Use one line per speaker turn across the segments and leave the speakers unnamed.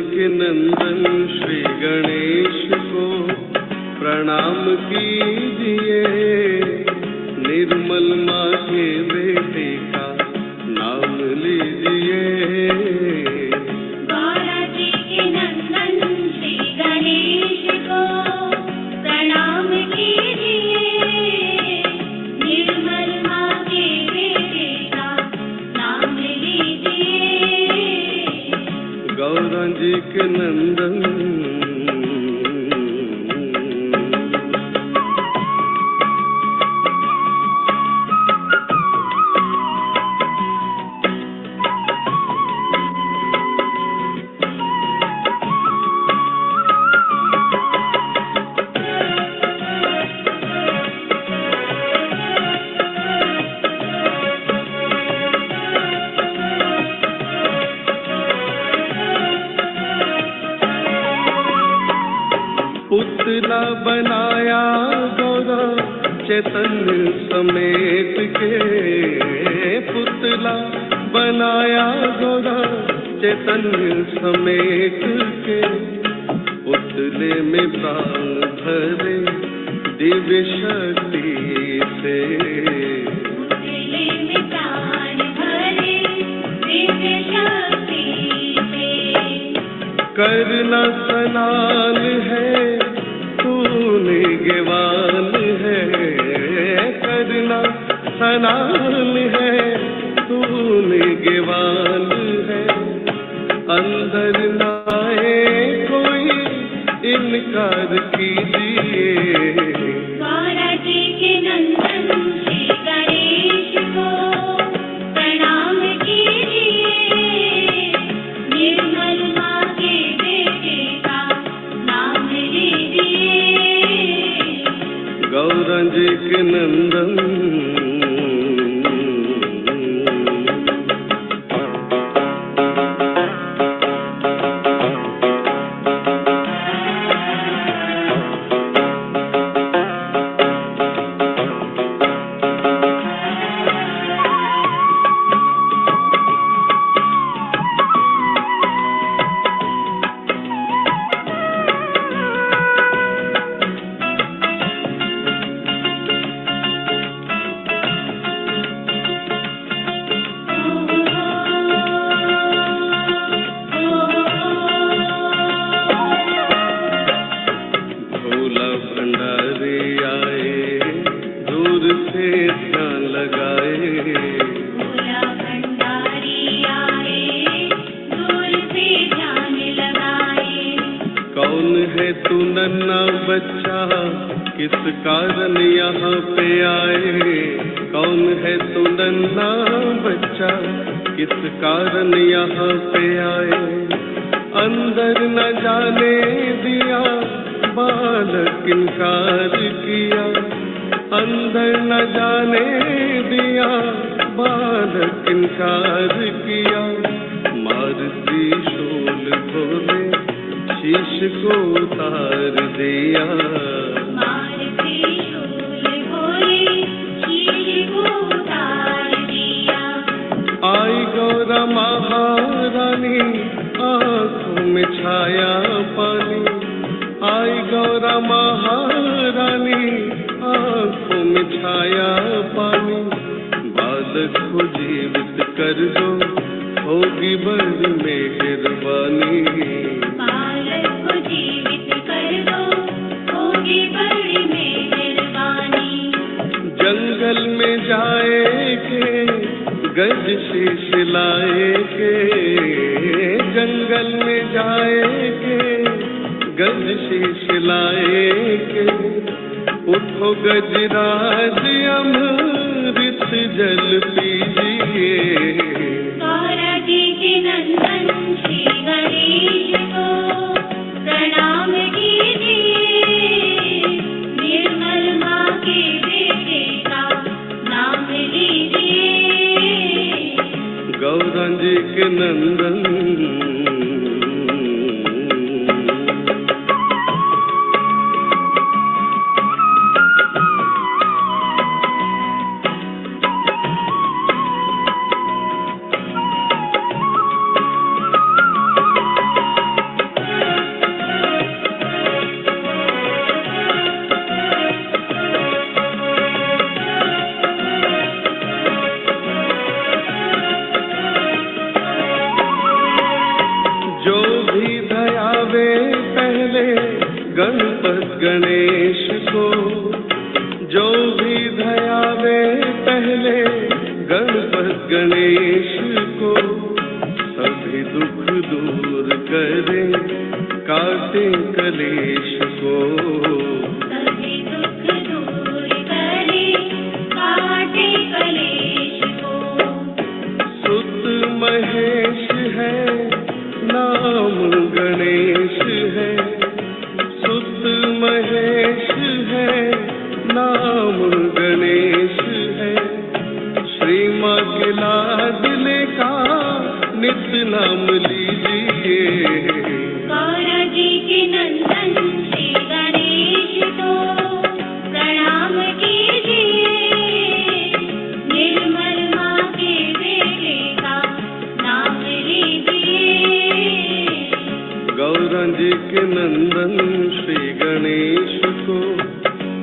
के नंदन श्री गणेश को प्रणाम कीजिए, निर्मल माँ के बेटे का नाम लीजिए।
गौरा जी के नंदन श्री गणेश को प्रणाम कीजिए, निर्मल माँ के बेटे का नाम लीजिए।
गौरा जी के नंदन पुतला बनाया गौरा चैतन्य समेट के, पुतला बनाया गौरा चैतन्य समेट के, पुतले में प्राण भरे दिव्य शक्ति से,
पुतले में प्राण भरे दिव्य शक्ति से।
करना स्नान है तूने गेवान है, करना स्नान है तूने गेवान है, अंदर नाए कोई इनकार कीजिए।
गौरा जी के नंदन श्री गणेश को प्रणाम कीजिए, निर्मल माँ के बेटे का नाम लीजिए।
गौरा जी के नंदन किस कारण यहाँ पे आए, कौन है तू नन्हा बच्चा, किस कारण यहाँ पे आए, अंदर न जाने दिया बालक इनकार किया, अंदर न जाने दिया बालक इनकार किया, मार त्रिशूल भोले शीश को उतार दिया,
मार त्रिशूल भोले शीश को उतार दिया।
आई गौरा महारानी आँखों में छाया पानी, आई गौरा महारानी आँखों में छाया पानी, बालक को जीवित कर दो होगी बड़ी मेहरबानी,
बालक को जीवित कर दो होगी बड़ी मेहरबानी।
जंगल में जाए के गज शीश लाए के, जंगल में जाए के गज शीश लाए के, उठो गजराज अमृत जल पीजिए।
गौरा जी के नंदन श्री गणेश को प्रणाम कीजिए, निर्मल माँ के बेटे का नाम लीजिए।
गौरा जी के नंदन गणपत गणेश को जो भी धयावे पहले गणपत गणेश को सभी दुख दूर करे काटे कलेश को
सभी दुख दूर करे काटे कलेश को
सुत महेश है नाम गणेश है सुत महेश है नाम गणेश है श्री माँ के लाडले का नित नाम लीजिए
गौरा जी के नंदन श्री गणेश को प्रणाम कीजिए निर्मल माँ के बेटे का नाम लीजिए
गौरा जी के नंदन श्री गणेश को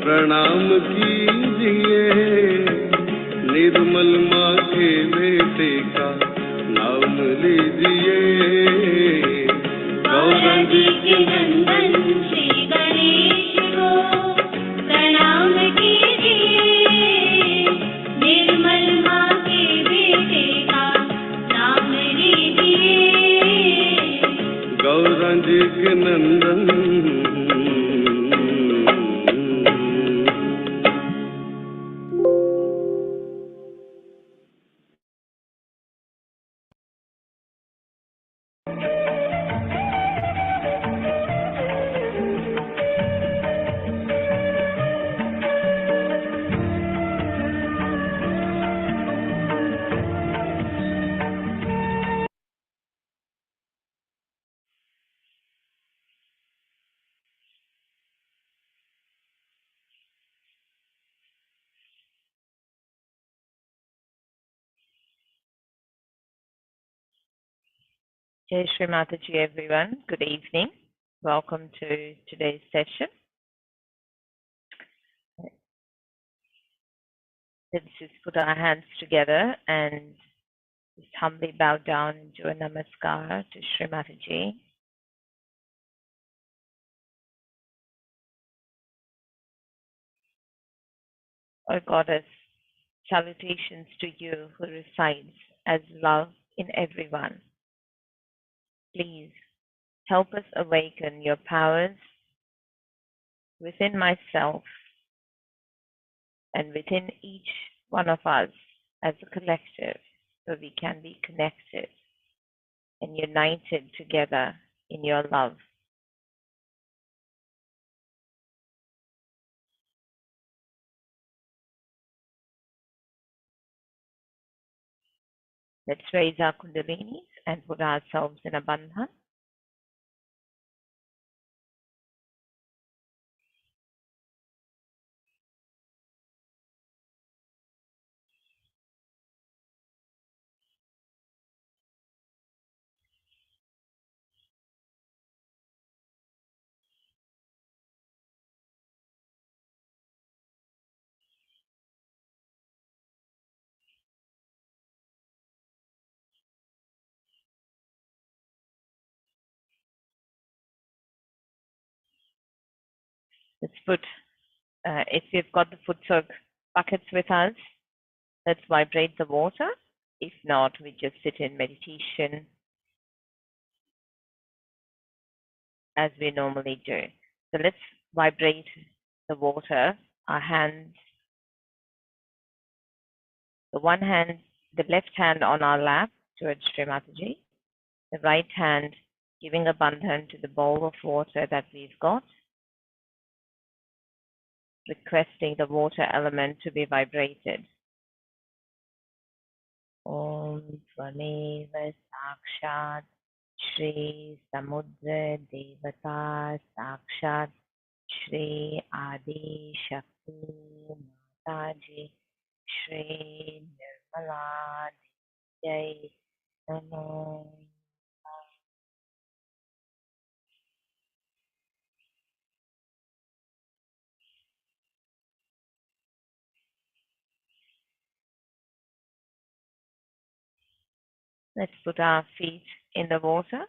प्रणाम कीजिए निर्मल माँ के बेटे का नाम लीजिए
गौरा जी के नंदन श्री गणेश को प्रणाम कीजिए निर्मल माँ के बेटे का नाम लीजिए
गौरा जी के नंदन
Jai Shri Mataji, everyone. Good evening. Welcome to today's session. Let's just put our hands together and just humbly bow down and do a namaskar to Shri Mataji. Our Goddess, salutations to you who resides as love in everyone. Please help us awaken your powers within myself and within each one of us as a collective so we can be connected and united together in your love. Let's raise our Kundalinis and put ourselves in a bandhan. Let's put, if we've got the foot soak buckets with us, let's vibrate the water. If not, we just sit in meditation as we normally do. So let's vibrate the water, our hands, the one hand, the left hand on our lap towards Shri Mataji, the right hand giving a bandhan to the bowl of water that we've got, requesting the water element to be vibrated. Om Swaneva Sakshat Shri Samudra Devata Sakshat Shri Adi Shakti Mataji Shri Nirmala Jai Namo. Let's put our feet in the water.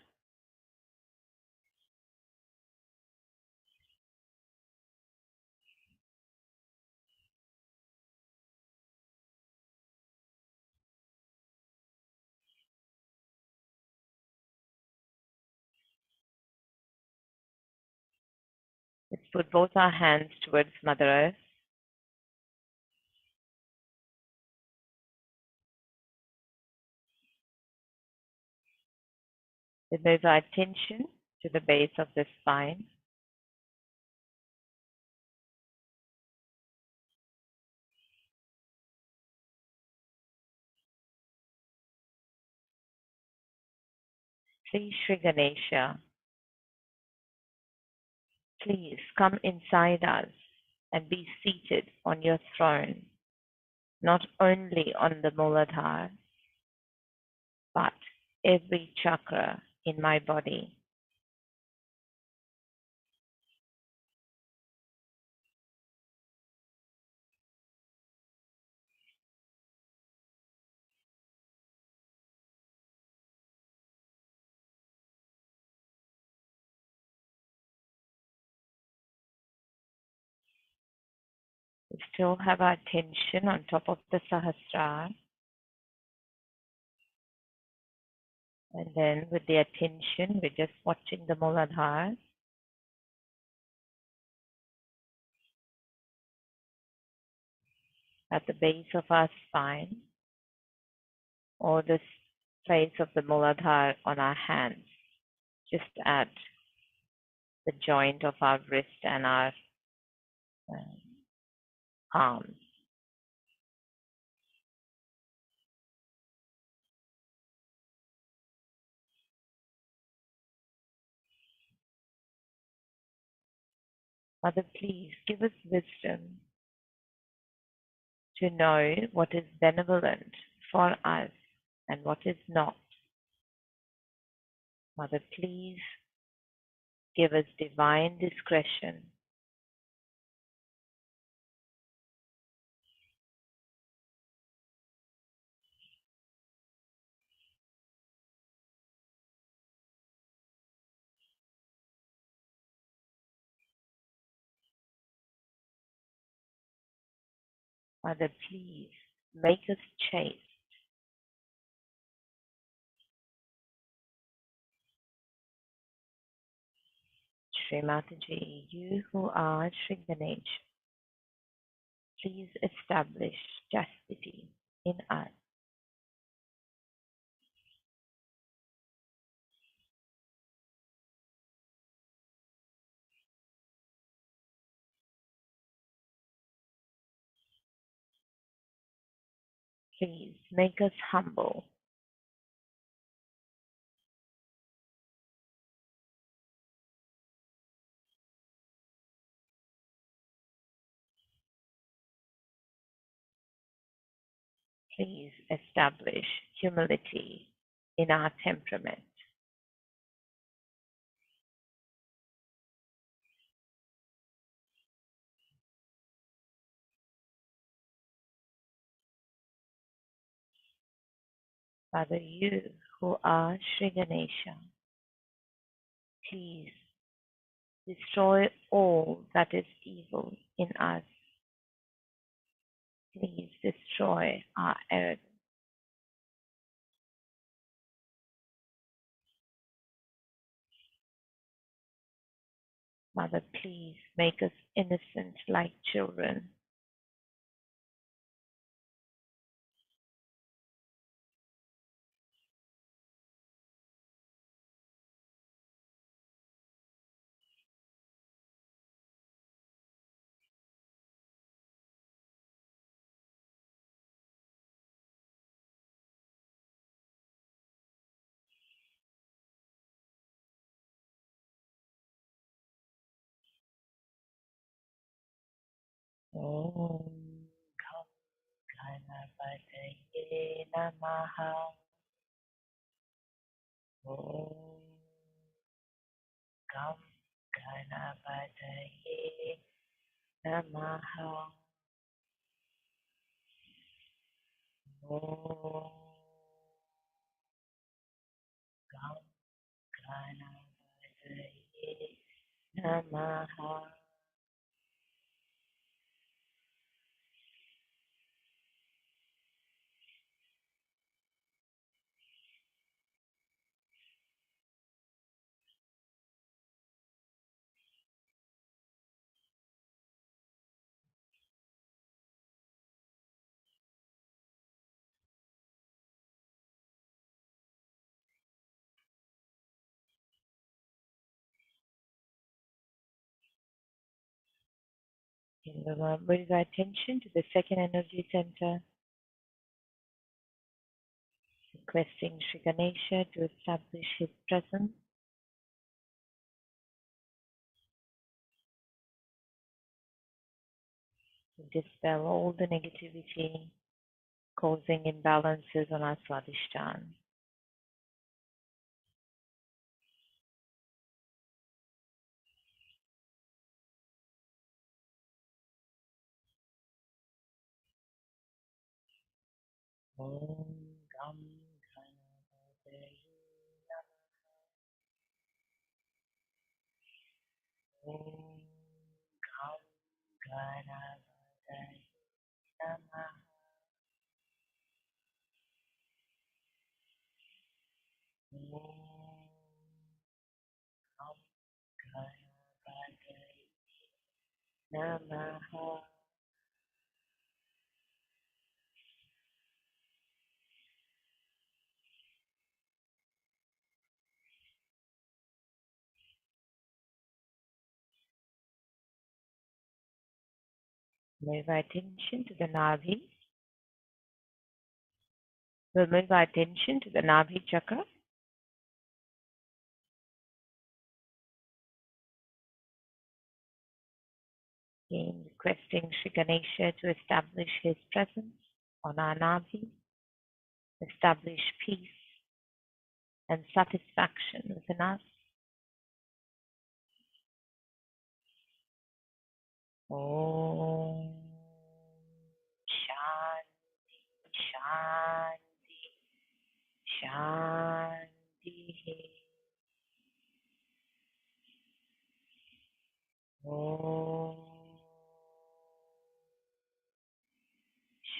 put both our hands towards Mother Earth. Then move our attention to the base of the spine. Please, Shri Ganesha, please come inside us and be seated on your throne, not only on the Muladhara, but every chakra in my body. We still have our attention on top of the Sahasrara. And then with the attention, we're just watching the Muladhara. At the base of our spine, or the place of the Muladhara on our hands, just at the joint of our wrist and our palms. Mother, please give us wisdom to know what is benevolent for us and what is not. Mother, please give us divine discretion. Mother, please make us chaste. Shri Mataji, you who are Shri Ganesh, please establish chastity in us. Please make us humble. Please establish humility in our temperament. Father, you who are Shri Ganesha, please destroy all that is evil in us. Please destroy our arrogance. Mother, please make us innocent like children. Om Ganapataye Namaha. Om Ganapataye Namaha. Om Ganapataye Namaha. Bring our attention to the second energy center, requesting Shri Ganesha to establish his presence, to dispel all the negativity causing imbalances on our Swadhisthana. Om Gam Ganapataye Namaha. Om Gam Ganapataye Namaha. Om Gam Ganapataye Namaha. Move our attention to the Navi. We'll move our attention to the Navi chakra. Again, requesting Shri Ganesha to establish his presence on our Navi, establish peace and satisfaction within us. Om Shanti, Shanti, Shanti. Om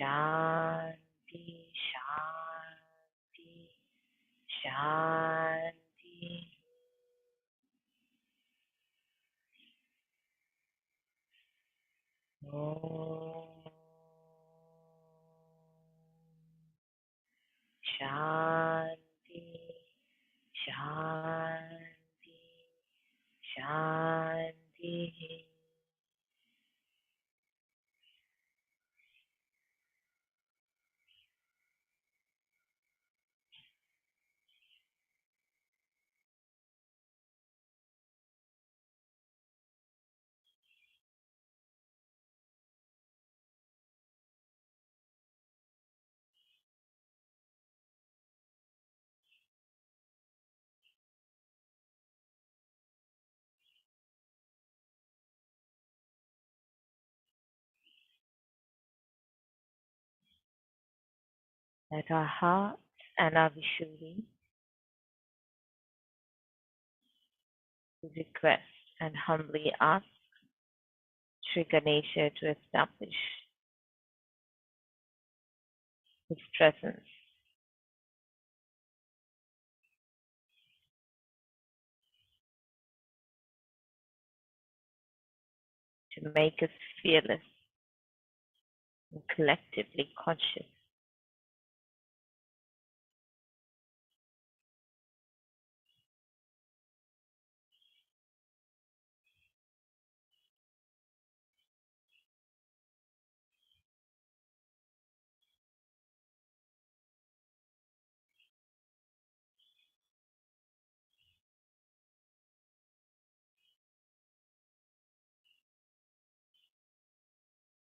Shanti, Shanti, Shanti. Om Shanti, Shanti, Shanti. Let our hearts and our Vishuddhi request and humbly ask Sri Ganesha to establish his presence, to make us fearless and collectively conscious.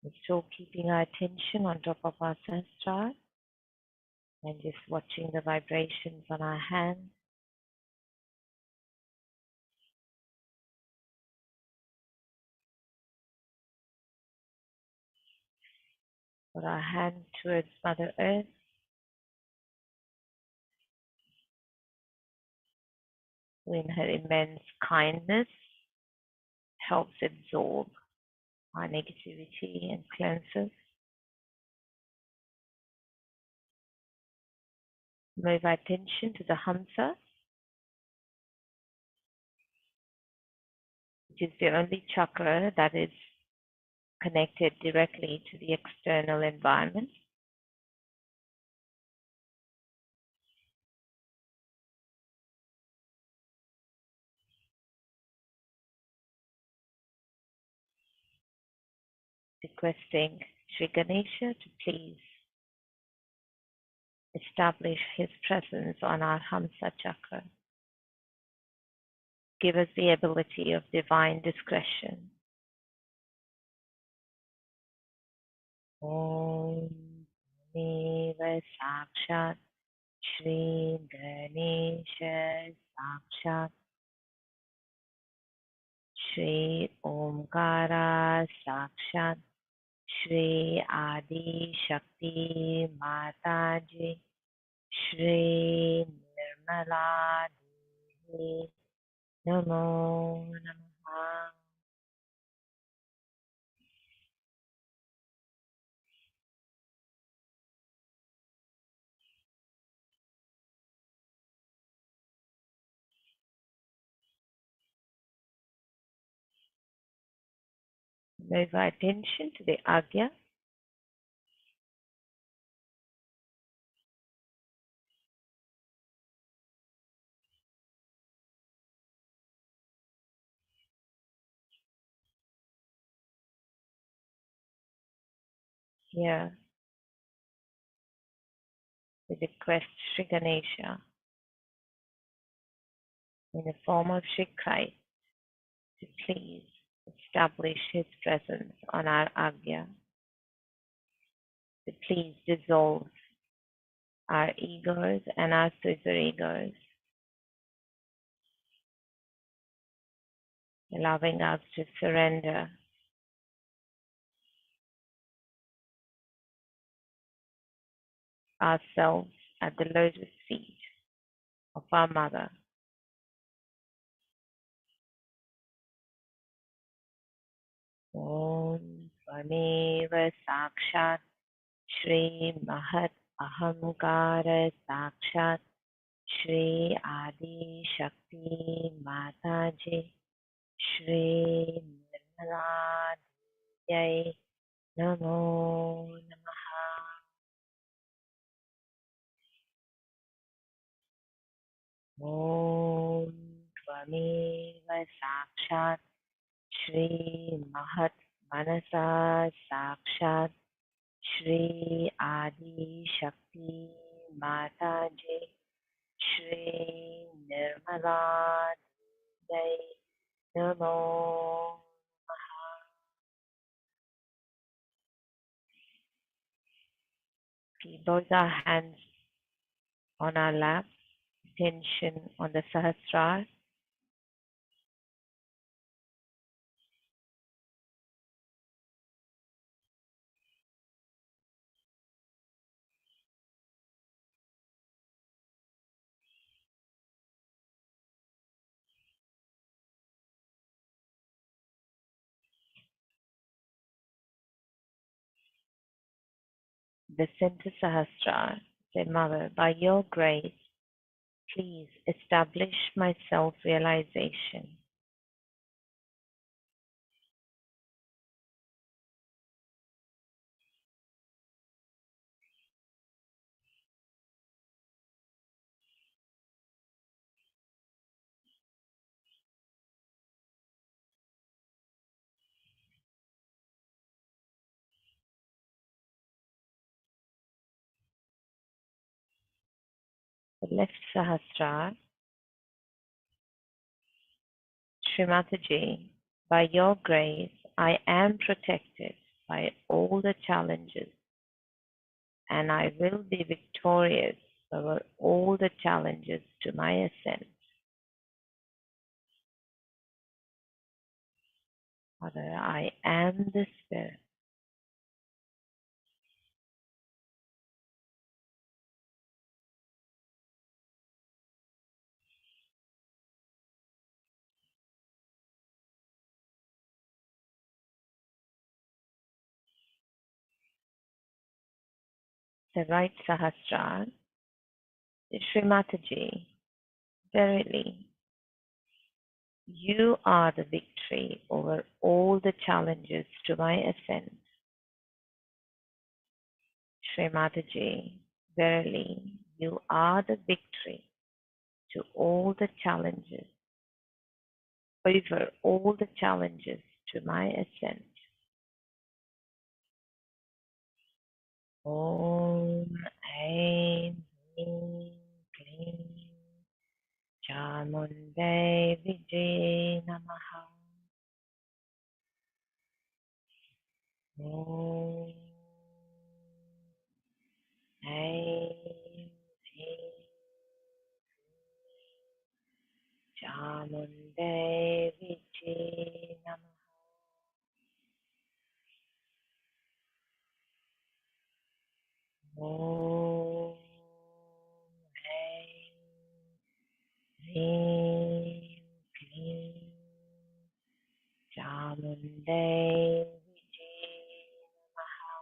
We're still keeping our attention on top of our sahasrara and just watching the vibrations on our hands. Put our hands towards Mother Earth. In her immense kindness, helps absorb our negativity and cleanses. Move our attention to the Hamsa, which is the only chakra that is connected directly to the external environment. requesting Shri Ganesha to please establish his presence on our Hamsa chakra. Give us the ability of divine discretion. Om Neva Sakshat Shri Ganesha Sakshat Shri Omkara Sakshat Shri Adi Shakti Mataji Shri Nirmala Devi Namo Namaha. Move our attention to the Agya. Here, we request Sri Ganesha in the form of Sri Christ to please establish his presence on our Agya, to please dissolve our egos and our super egos, allowing us to surrender ourselves at the lotus feet of our Mother. Om Svameva Sakshat Shri Mahat Ahamkara Sakshat Shri Adi Shakti Mataji Shri Nirmala Devi Namo Namaha. Om Tvameva Sakshat Shri Mahat Manasa Sakshat Shri Adi Shakti Mataji Shri Nirmala Devi Namo Namaha. We both our hands on our lap, attention on the Sahasrara. The center Sahasrara. Say, Mother, by your grace, please establish my self-realization. The left Sahasrara. Shri Mataji, by your grace, I am protected by all the challenges, and I will be victorious over all the challenges to my ascent. Father, I am the Spirit. The right Sahasrara. Shri Mataji, verily, you are the victory over all the challenges to my ascent. Shri Mataji, verily, you are the victory to all the challenges, over all the challenges to my ascent. Om Aim Hrim Klim Chamunde Vijay Namaha. Om Aim Hrim Chamunde Vijay Namaha. Om Aim Hrim Klim Chamunde Vijay Namaha.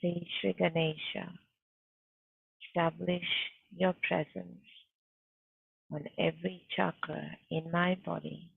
Say Shri Ganesha, establish your presence on every chakra in my body.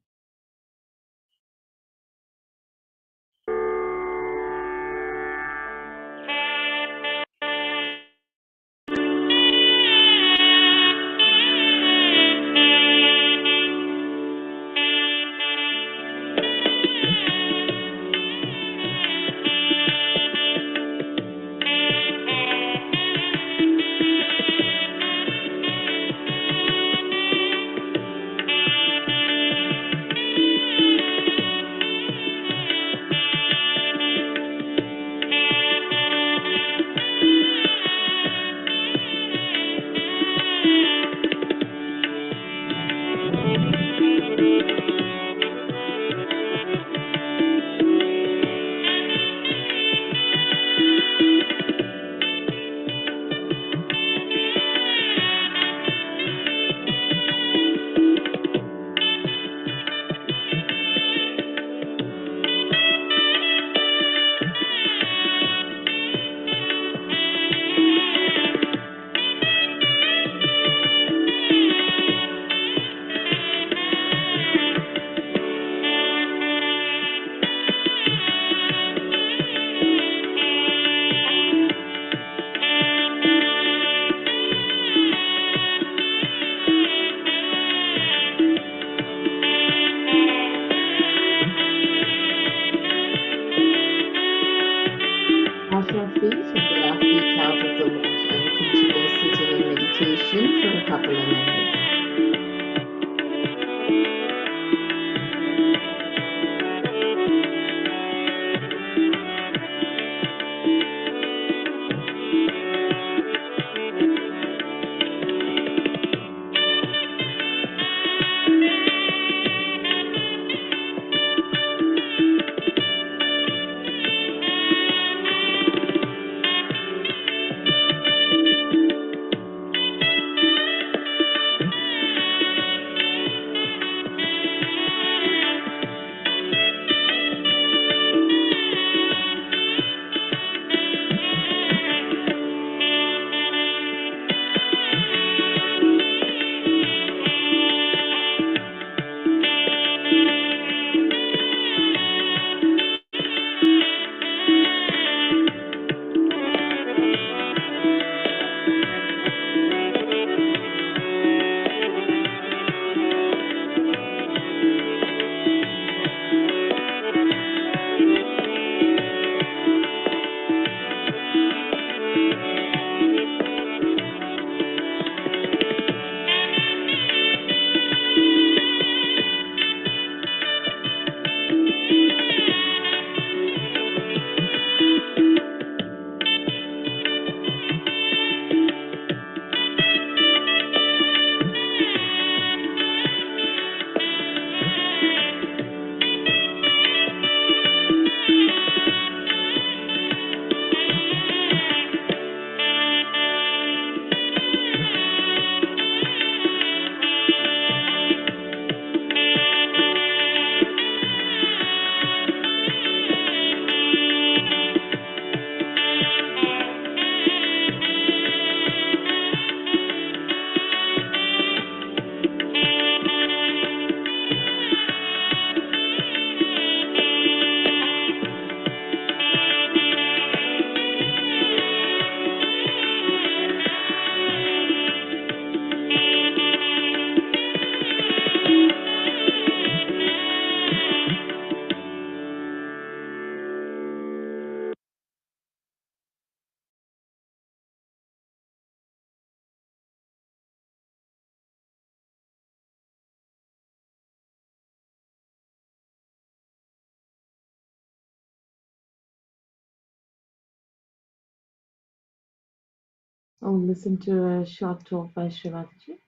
I'll listen to a short talk by Shri Mataji.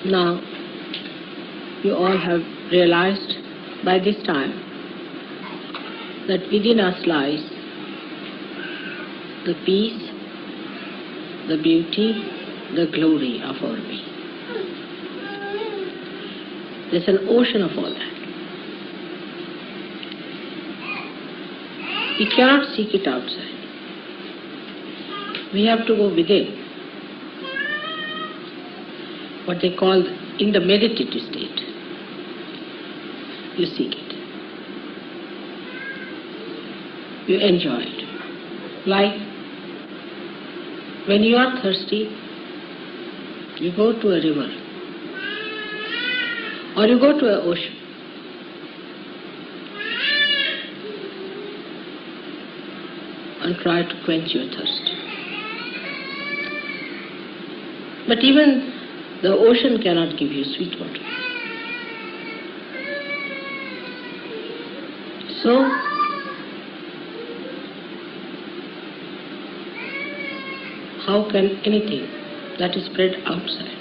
Now, you all have realized by this time that within us lies the peace, the beauty, the glory of our being. There's an ocean of all that. We cannot seek it outside. We have to go within. What they call in the meditative state. You seek it. You enjoy it. Like when you are thirsty, you go to a river or you go to an ocean. And try to quench your thirst. But even the ocean cannot give you sweet water. So, how can anything that is spread outside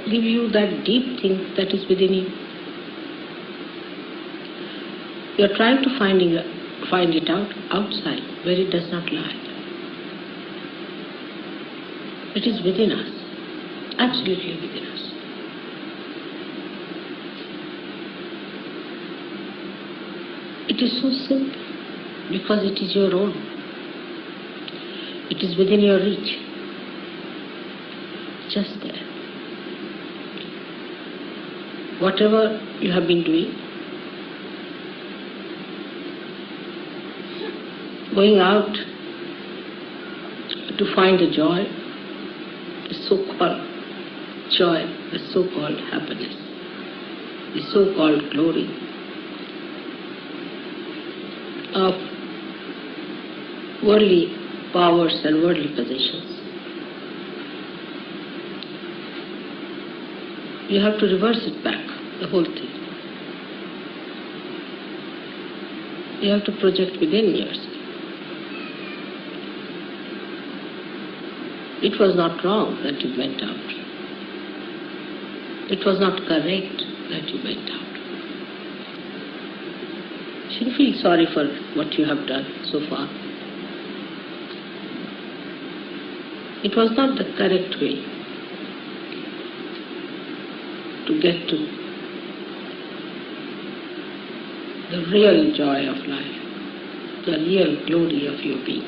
give you that deep thing that is within you? You are trying to find it out outside where it does not lie. It is within us, absolutely within us. It is so simple because it is your own. It is within your reach, just there. Whatever you have been doing, going out to find the joy, the so-called joy, the so-called happiness, the so-called glory of worldly powers and worldly possessions. You have to reverse it back, the whole thing. You have to project within yourself. It was not wrong that you went out. It was not correct that you went out. You shouldn't feel sorry for what you have done so far. It was not the correct way to get to the real joy of life, the real glory of your being.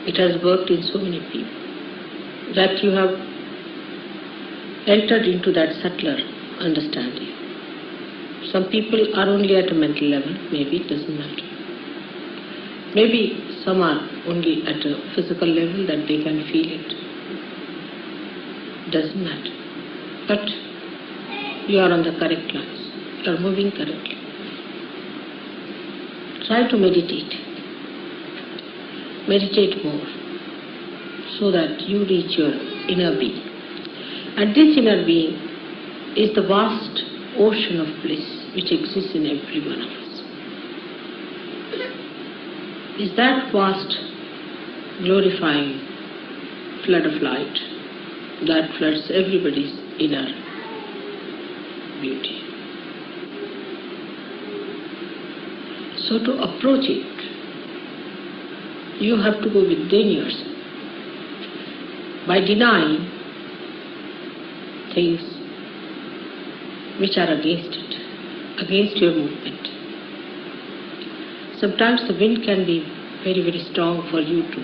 It has worked in so many people that you have entered into that subtler understanding. Some people are only at a mental level, maybe it doesn't matter. Maybe some are only at a physical level that they can feel it. Doesn't matter. But you are on the correct lines. You are moving correctly. Try to meditate. Meditate more so that you reach your inner being. And this inner being is the vast ocean of bliss which exists in every one of us. Is that vast, glorifying flood of light that floods everybody's inner beauty. So to approach it, you have to go within yourself by denying things which are against it, against your movement. Sometimes the wind can be very, very strong for you to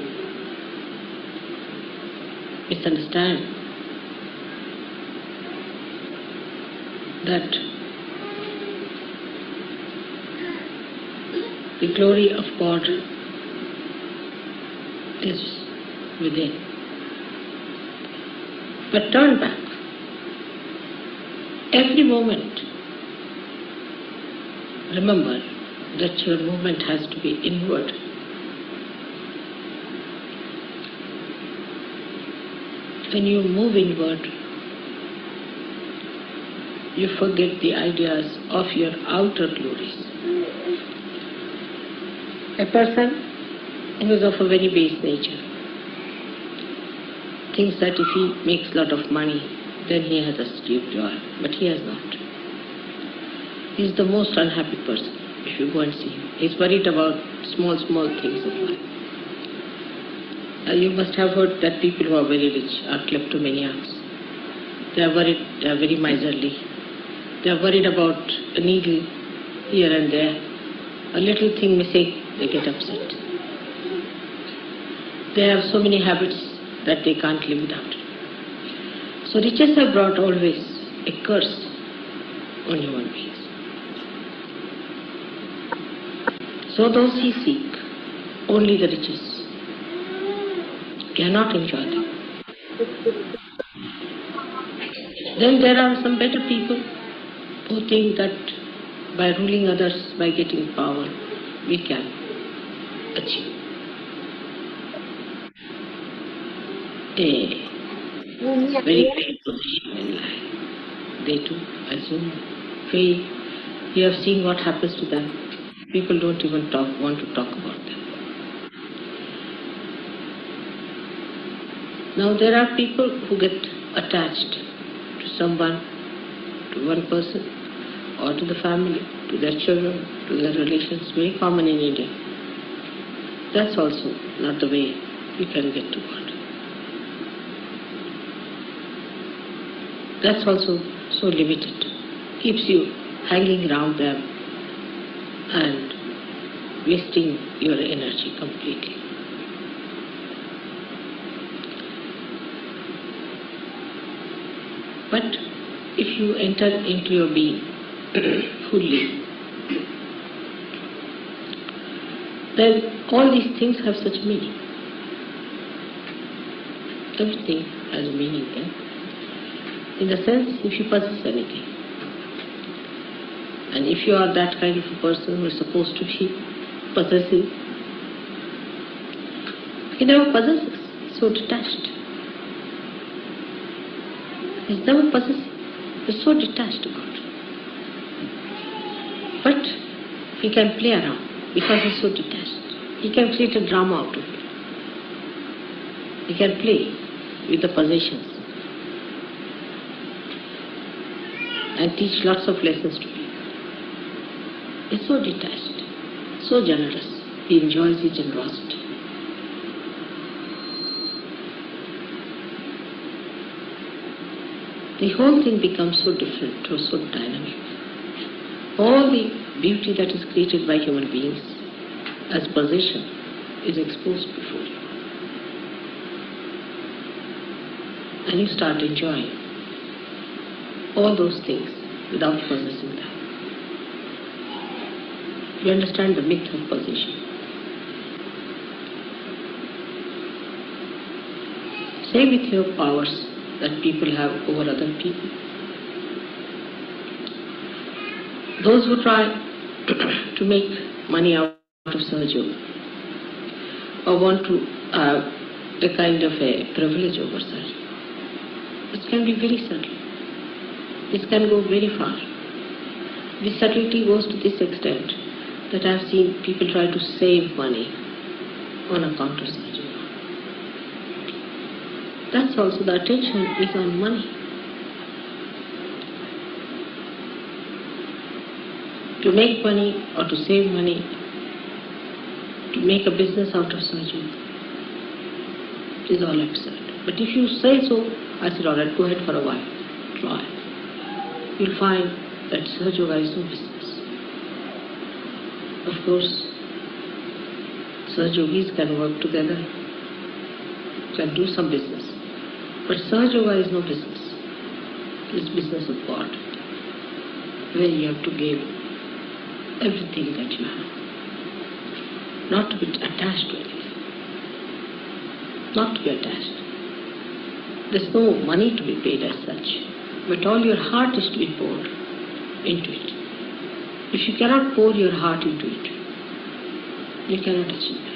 misunderstand that the glory of God is within. But turn back. Every moment, remember that your movement has to be inward. When you move inward, you forget the ideas of your outer glories. A person who is of a very base nature thinks that if he makes a lot of money, then he has a state of joy, but he has not. He is the most unhappy person if you go and see him. He is worried about small things of life. You must have heard that people who are very rich are kleptomaniacs. They are worried, they are very miserly. They are worried about a needle here and there. A little thing missing, they get upset. They have so many habits that they can't live without. So riches have brought always a curse on human beings. So those who seek only the riches cannot enjoy them. Then there are some better people who think that by ruling others, by getting power, we can achieve a very great position in life. They too assume faith. You have seen what happens to them. People don't even want to talk about them. Now there are people who get attached to someone, to one person, or to the family, to their children, to their relations, very common in India. That's also not the way you can get to God. That's also so limited. Keeps you hanging around them and wasting your energy completely. But if you enter into your being fully, then all these things have such meaning. Everything has meaning then. In the sense, if you possess anything, and if you are that kind of a person who is supposed to be possessive, he never possesses, he's so detached. He's never possessive, he's so detached about it. But he can play around because he's so detached. He can create a drama out of it. He can play with the possessions and teach lots of lessons to people. He's so detached, so generous. He enjoys his generosity. The whole thing becomes so different or so dynamic. All the beauty that is created by human beings as possession is exposed before you. And you start enjoying all those things without possessing them. You understand the myth of possession. Same with your powers that people have over other people. Those who try to make money out of Sahaja Yoga or want to have a kind of a privilege over Sahaja Yoga, this can be very subtle. This can go very far. The subtlety goes to this extent that I have seen people try to save money on account of Sahaja Yoga. That's also the attention is on money. To make money or to save money, to make a business out of Sahaja Yoga is all absurd. But if you say so, I said, all right, go ahead for a while, try. You'll find that Sahaja Yoga is no business. Of course, Sahaja Yogis can work together, can do some business. But Sahaja Yoga is no business. It's business of God, where you have to give everything that you have. Not to be attached to anything. Not to be attached. There's no money to be paid as such, but all your heart is to be poured into it. If you cannot pour your heart into it, you cannot achieve it.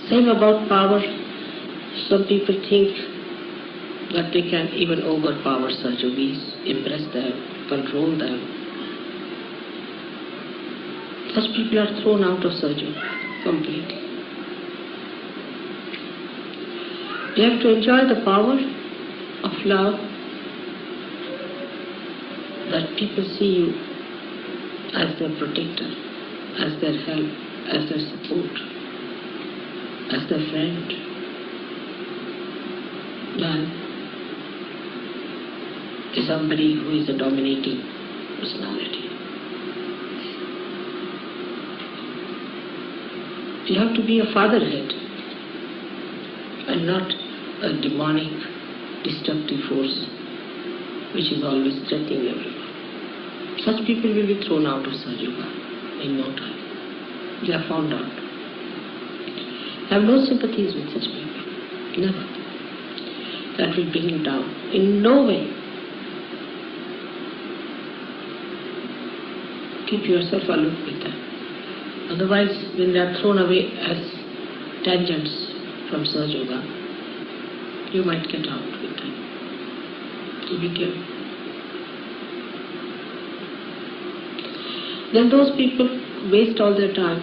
Same about power. Some people think that they can even overpower Sahaja Yogis, impress them, control them. Such people are thrown out of Sahaja Yoga completely. You have to enjoy the power of love, that people see you as their protector, as their help, as their support, as their friend. Man is somebody who is a dominating personality. You have to be a fatherhead and not a demonic, destructive force which is always threatening everyone. Such people will be thrown out of Sahaja Yoga in no time. They are found out. I have no sympathies with such people. Never. That will bring you down. In no way. Keep yourself aloof with them. Otherwise, when they are thrown away as tangents from Sahaja Yoga, you might get out with them. So be careful. Then those people waste all their time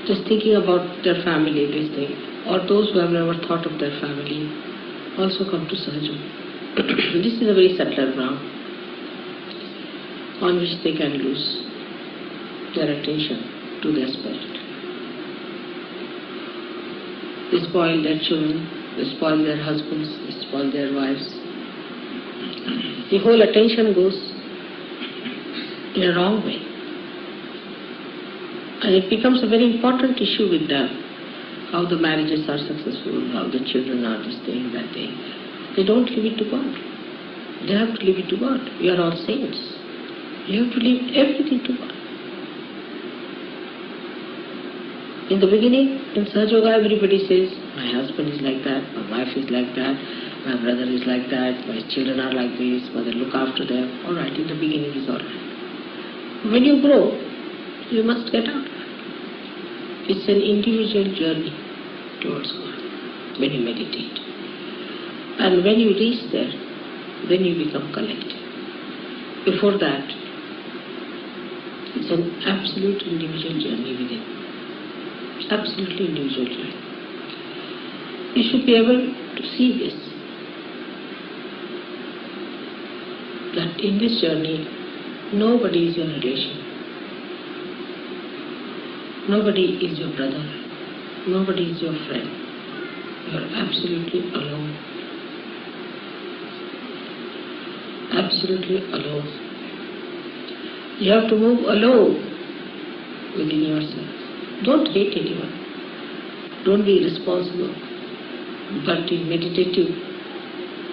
just thinking about their family, this thing. Or those who have never thought of their family also come to Sahaja Yoga. This is a very subtle ground on which they can lose their attention to their spirit. They spoil their children, they spoil their husbands, they spoil their wives. The whole attention goes in a wrong way. And it becomes a very important issue with them. How the marriages are successful, how the children are this thing, that thing. They don't leave it to God. They have to leave it to God. We are all saints. You have to leave everything to God. In the beginning, in Sahaja Yoga, everybody says, my husband is like that, my wife is like that, my brother is like that, my children are like this, mother look after them. Alright, in the beginning is alright. When you grow, you must get out. It's an individual journey towards God when you meditate. And when you reach there, then you become collective. Before that, it's an absolute individual journey within. Absolutely individual journey. You should be able to see this. That in this journey, nobody is your relation. Nobody is your brother. Nobody is your friend. You are absolutely alone. Absolutely alone. You have to move alone within yourself. Don't hate anyone. Don't be irresponsible. But in meditative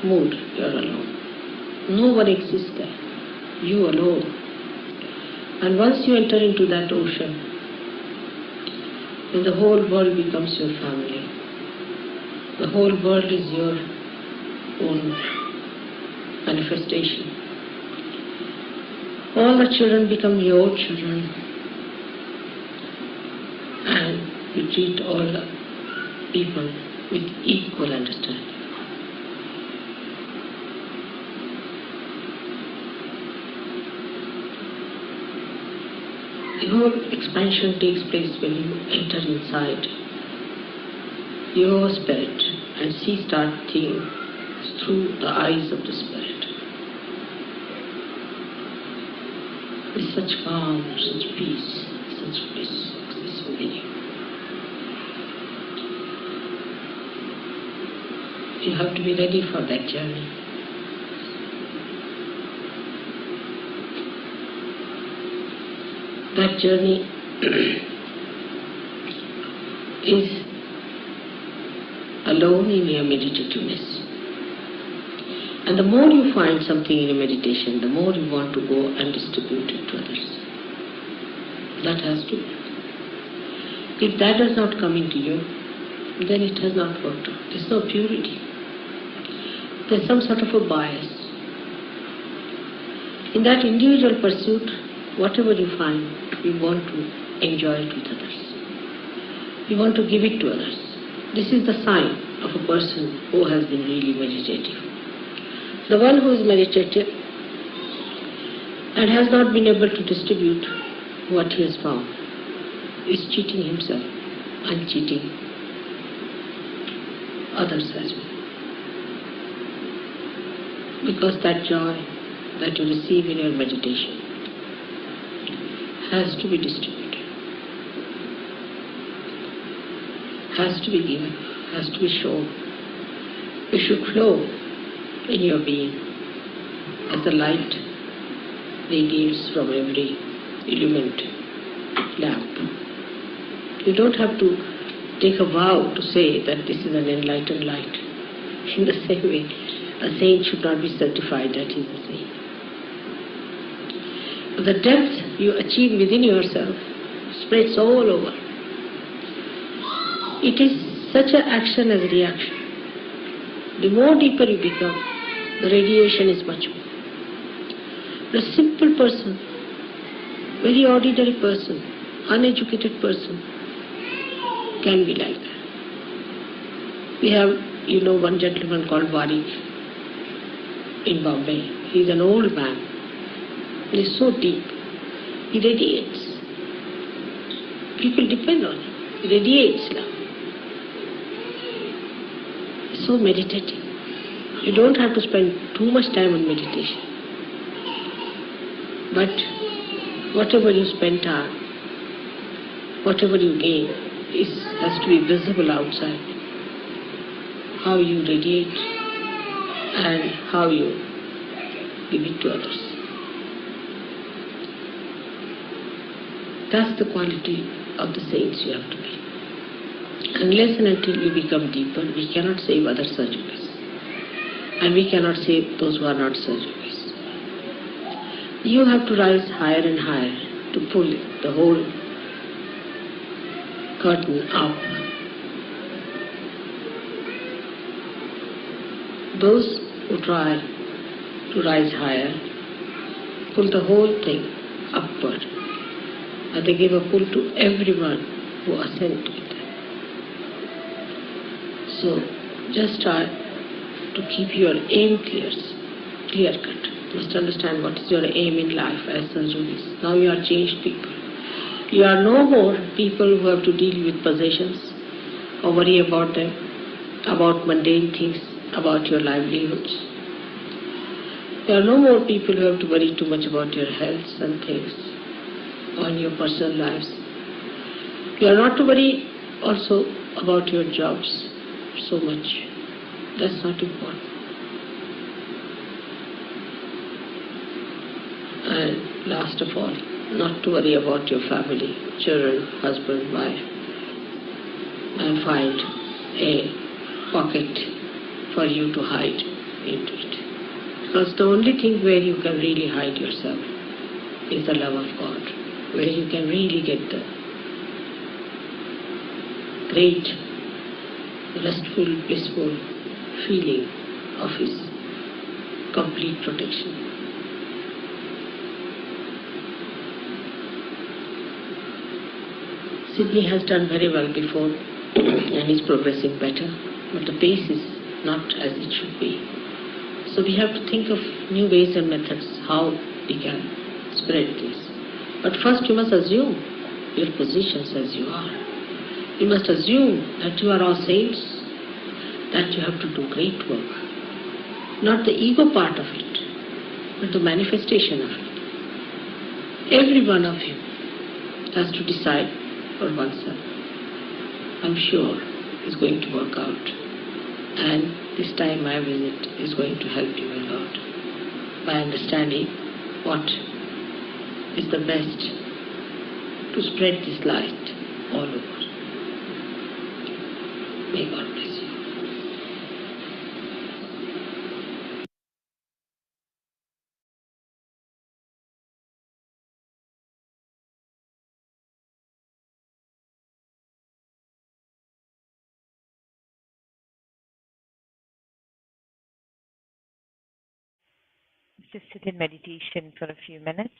mood, you are alone. No one exists there. You alone. And once you enter into that ocean, then the whole world becomes your family. The whole world is your own manifestation. All the children become your children, and you treat all the people with equal understanding. The whole expansion takes place when you enter inside your spirit and start seeing through the eyes of the spirit. With such calm, such peace, such bliss exists within you. You have to be ready for that journey. That journey is alone in your meditativeness. And the more you find something in your meditation, the more you want to go and distribute it to others. That has to be. If that does not come into you, then it has not worked out. There's no purity. There's some sort of a bias. In that individual pursuit, whatever you find, you want to enjoy it with others. You want to give it to others. This is the sign of a person who has been really meditative. The one who is meditative and has not been able to distribute what he has found is cheating himself and cheating others as well. Because that joy that you receive in your meditation has to be distributed, has to be given, has to be shown. It should flow in your being as the light radiates from every illumined lamp. You don't have to take a vow to say that this is an enlightened light. In the same way, a saint should not be certified that he is a saint. But the depth you achieve within yourself spreads all over. It is such an action as reaction. The more deeper you become, the radiation is much more. A simple person, very ordinary person, uneducated person can be like that. We have, one gentleman called Varik in Bombay. He is an old man. He is so deep. He radiates. People depend on him. He radiates love. So meditative. You don't have to spend too much time on meditation. But whatever you spend time, whatever you gain, has to be visible outside. How you radiate and how you give it to others. That's the quality of the saints you have to be. Unless and until you become deeper, we cannot save other surgeries. And we cannot save those who are not surgeries. You have to rise higher and higher to pull the whole curtain up. Those who try to rise higher pull the whole thing upward. And they give a pull to everyone who ascends to it. So just try to keep your aim clear cut. You must understand what is your aim in life as surgeries. Now you are changed people. You are no more people who have to deal with possessions or worry about them, about mundane things, about your livelihoods. You are no more people who have to worry too much about your health and things on your personal lives. You are not to worry also about your jobs so much. That's not important. And last of all, not to worry about your family, children, husband, wife, and find a pocket for you to hide into it. Because the only thing where you can really hide yourself is the love of God, where you can really get the great, restful, blissful feeling of His complete protection. Sydney has done very well before and is progressing better, but the pace is not as it should be. So we have to think of new ways and methods how we can spread this. But first you must assume your positions as you are. You must assume that you are all saints, that you have to do great work. Not the ego part of it, but the manifestation of it. Every one of you has to decide for oneself. I'm sure it's going to work out. And this time my visit is going to help you a lot by understanding what is the best to spread this light all over. May God bless you.
just sit in meditation for a few minutes.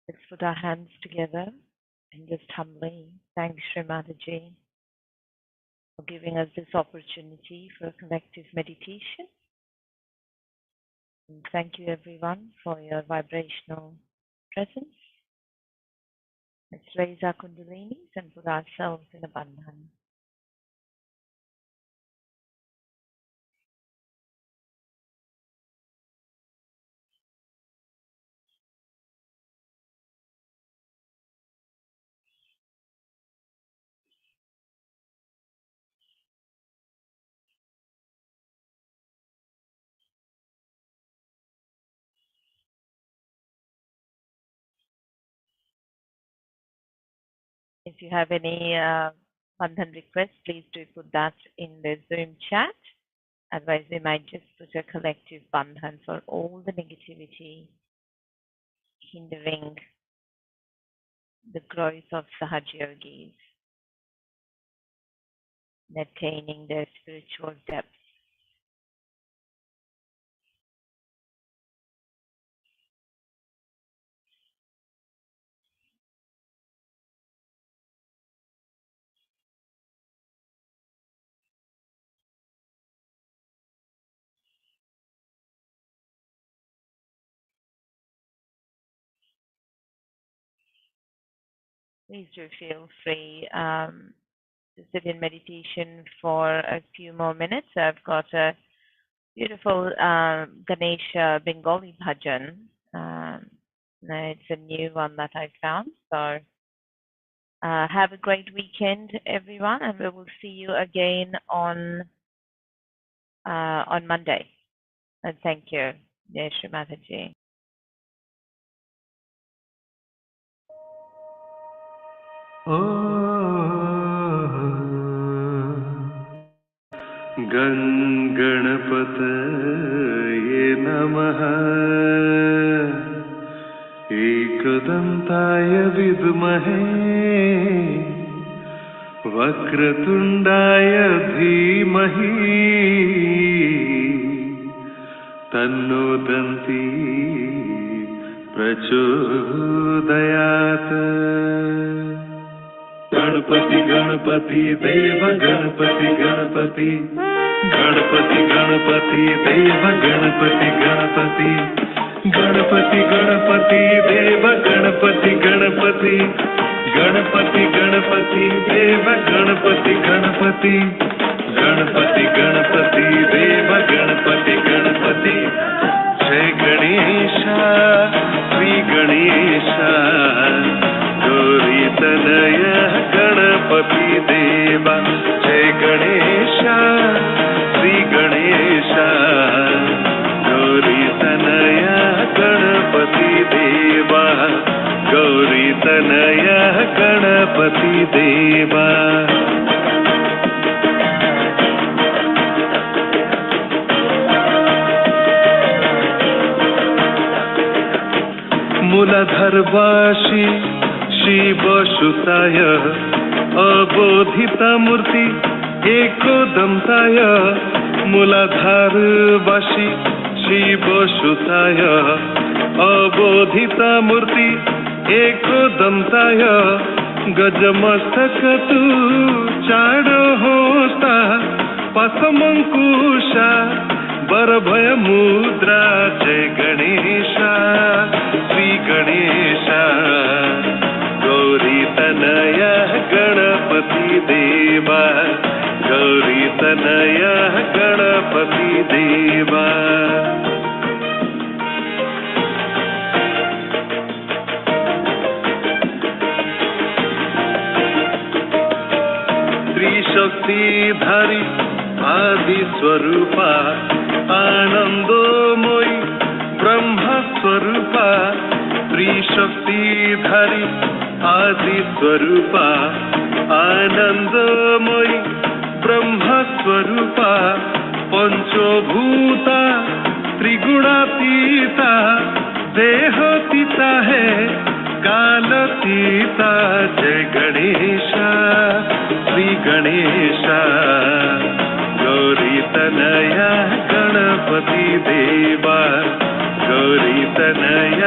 Let's put our hands together and just humbly thank Shri Mataji for giving us this opportunity for a collective meditation. And thank you everyone for your vibrational presence. Let's raise our Kundalinis and put ourselves in a bandhan. If you have any bandhan requests, please do put that in the Zoom chat. Otherwise, we might just put a collective bandhan for all the negativity hindering the growth of Sahaja Yogis, and attaining their spiritual depth. Please do feel free to sit in meditation for a few more minutes. I've got a beautiful Ganesha Bengali bhajan. It's a new one that I found. So have a great weekend, everyone, and we will see you again on Monday. And thank you, Jai Shri Mataji.
गणपतये नमः एकदन्ताय विद्महे वक्रतुण्डाय धीमहि तन्नो दन्ती प्रचोदयात् गणपति गणपति देव गणपति गणपति गणपति गणपति देव गणपति गणपति गणपति गणपति देव गणपति गणपति गणपति गणपति देव गणपति गणपति गणपति गणपति देव गणपति गणपति जय गणेश श्री गणेश गौरी तनय गणपति देवा जय गणेश श्री गणेश गौरी तनय गणपति देवा गौरी तनय गणपति देवा मूलधर्वाशी शिवसुताय अबोधितमूर्ति एकोदन्ताय मूलाधारवासी शिवसुताय अबोधितमूर्ति एकोदन्ताय गजमस्तकतु चारुहोस्ता पसमङ्कुशा वरभय मुद्रा जय गणेश श्री गणेश गौरी तनय गणपति देवा गौरी तनय गणपति देवा त्रिशक्तिधारी आदि स्वरूपा आनंदमयी ब्रह्म स्वरूपा त्रिशक्तिधारी आदि स्वरूपा आनंदमयी ब्रह्म स्वरूपा पंचभूता त्रिगुणातीता देहोतीता है कालतीता जय गणेश श्री गणेश गौरी तनया गणपति देवा गौरी गौरी तनय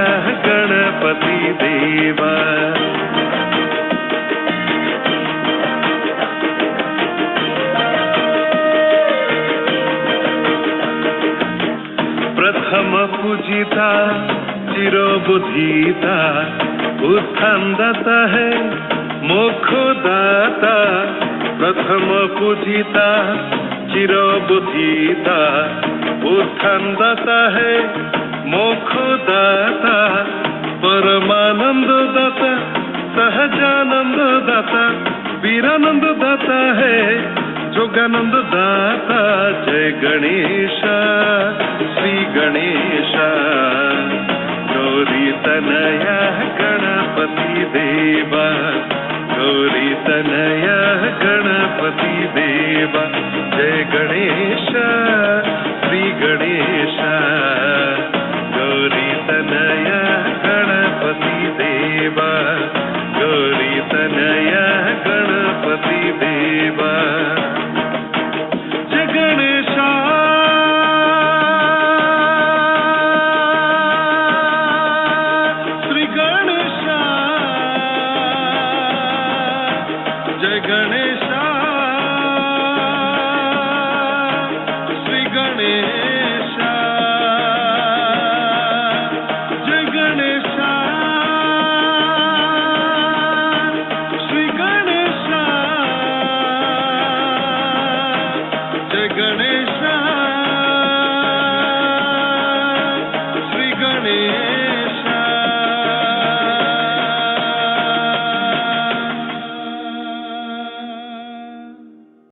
गणपति देवा प्रथम पूजिता चिरोबुधिता उत्थान दाता है मोक्षदाता प्रथम पूजिता चिरोबुधिता उत्थान दाता है मोक्षदाता परमानंद दाता सहजानंद दाता वीरानंद दाता है जोगानंद दाता जय गणेश श्री गणेश गौरी तनय गणपति देवा गौरी तनय गणपति देवा जय गणेश श्री गणेश गौरी तनय गणपति देवा गौरी तनय गणपति देवा जय गणेश श्री गणेश जय गणेश